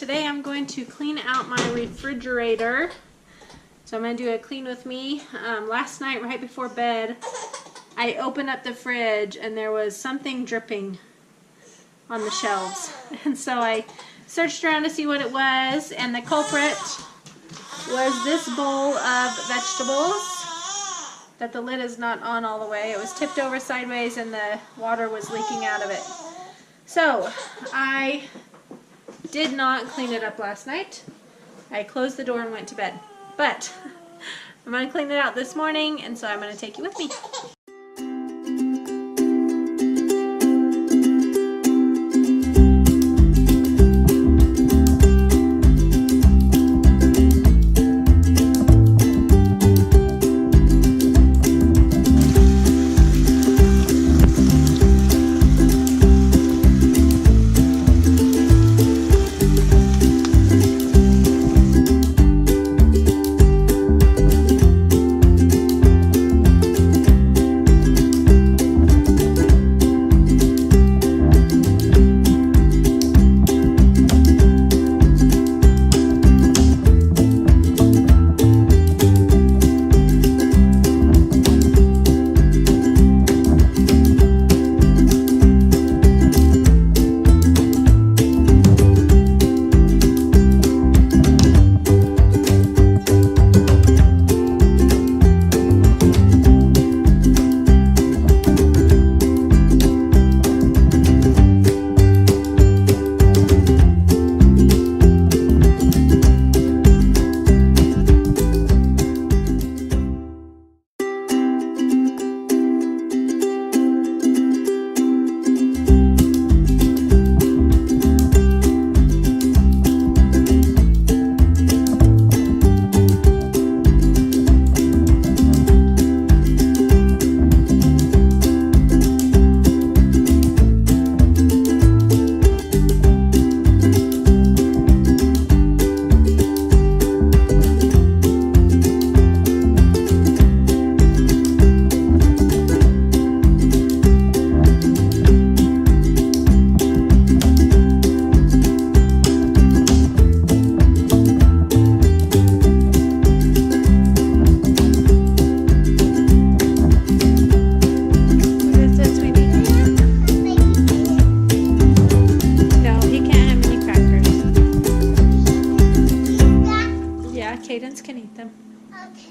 today I'm going to clean out my refrigerator. So I'm going to do a clean with me. Last night, right before bed, I opened up the fridge and there was something dripping on the shelves. And so I searched around to see what it was, and the culprit was this bowl of vegetables that the lid is not on all the way. It was tipped over sideways and the water was leaking out of it. So I did not clean it up last night. I closed the door and went to bed. But I'm going to clean it out this morning, and so I'm going to take you with me. Cadence can eat them. Okay.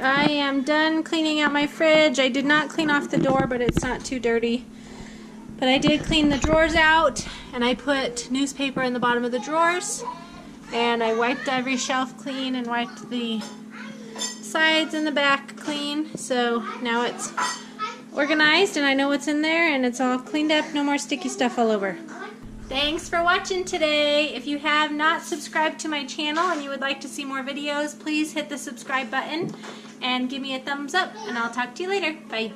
I am done cleaning out my fridge. I did not clean off the door, but it's not too dirty. But I did clean the drawers out, and I put newspaper in the bottom of the drawers. And I wiped every shelf clean and wiped the sides and the back clean. So now it's organized and I know what's in there and it's all cleaned up. No more sticky stuff all over. Thanks for watching today. If you have not subscribed to my channel and you would like to see more videos, please hit the subscribe button and give me a thumbs up, and I'll talk to you later. Bye.